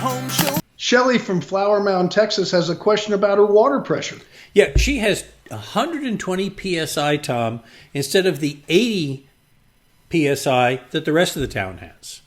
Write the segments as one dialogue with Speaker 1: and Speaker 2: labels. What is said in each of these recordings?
Speaker 1: Home Show.
Speaker 2: Shelley from Flower Mound, Texas, has a question about her water pressure.
Speaker 3: Yeah, she has 120 psi, Tom, instead of the 80 psi that the rest of the town has.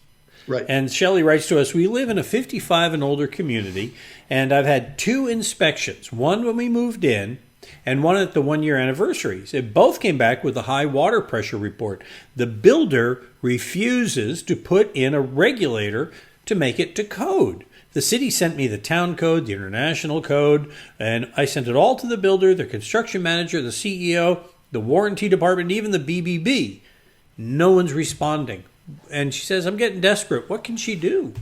Speaker 2: Right.
Speaker 3: And Shelley writes to us, we live in a 55 and older community, and I've had 2 inspections, one when we moved in and one at the 1-year anniversaries. They both came back with a high water pressure report. The builder refuses to put in a regulator to make it to code. The city sent me the town code, the international code, and I sent it all to the builder, the construction manager, the CEO, the warranty department, even the BBB. No one's responding. And she says, I'm getting desperate. What can she do?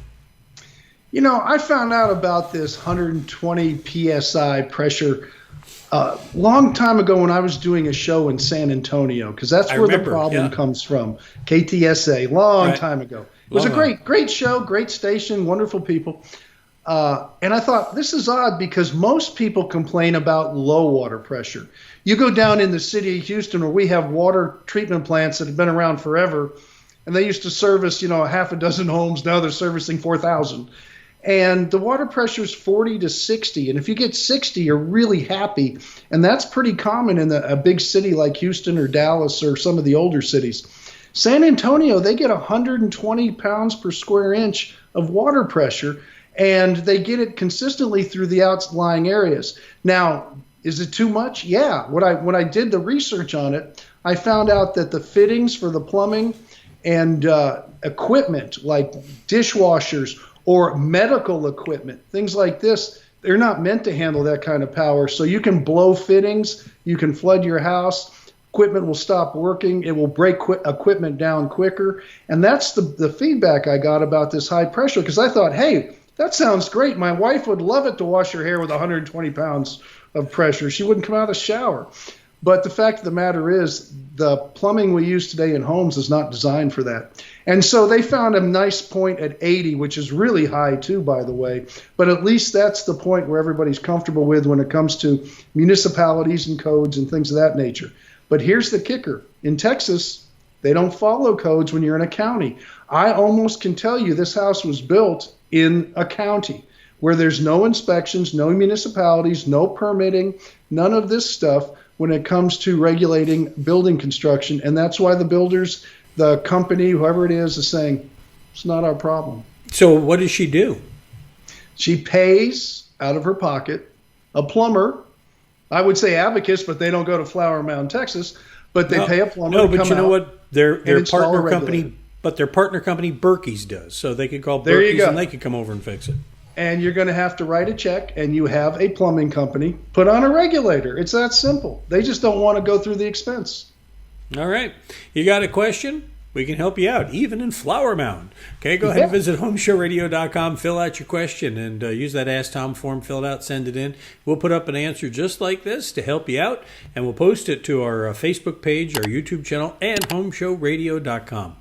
Speaker 2: You know, I found out about this 120 psi pressure a long time ago when I was doing a show in San Antonio, because that's where the problem comes from. KTSA, long time ago. It was a great show, great station, wonderful people. And I thought, this is odd because most people complain about low water pressure. You go down in the city of Houston where we have water treatment plants that have been around forever, and they used to service, a half a dozen homes. Now they're servicing 4,000. And the water pressure is 40 to 60. And if you get 60, you're really happy. And that's pretty common in a big city like Houston or Dallas or some of the older cities. San Antonio, they get 120 pounds per square inch of water pressure, and they get it consistently through the outlying areas. Now, is it too much? Yeah. When I did the research on it, I found out that the fittings for the plumbing and equipment like dishwashers or medical equipment, things like this, they're not meant to handle that kind of power. So you can blow fittings, you can flood your house, equipment will stop working, it will break equipment down quicker. And that's the feedback I got about this high pressure, because I thought, hey, that sounds great. My wife would love it to wash her hair with 120 pounds of pressure. She wouldn't come out of the shower. But the fact of the matter is, the plumbing we use today in homes is not designed for that. And so they found a nice point at 80, which is really high too, by the way. But at least that's the point where everybody's comfortable with when it comes to municipalities and codes and things of that nature. But here's the kicker. In Texas, they don't follow codes when you're in a county. I almost can tell you this house was built in a county where there's no inspections, no municipalities, no permitting, none of this stuff when it comes to regulating building construction. And that's why the builders, the company, whoever it is saying, it's not our problem.
Speaker 3: So what does she do?
Speaker 2: She pays out of her pocket a plumber. I would say Abacus, but they don't go to Flower Mound, Texas. But they pay a plumber to come out.
Speaker 3: No, but you know what? Their partner company, but their partner company, Berkey's, does. So they could call Berkey's and they could come over and fix it.
Speaker 2: And you're going to have to write a check, and you have a plumbing company put on a regulator. It's that simple. They just don't want to go through the expense.
Speaker 3: All right. You got a question? We can help you out, even in Flower Mound. Okay, go ahead and visit HomeShowRadio.com, fill out your question, and use that Ask Tom form, fill it out, send it in. We'll put up an answer just like this to help you out, and we'll post it to our Facebook page, our YouTube channel, and HomeShowRadio.com.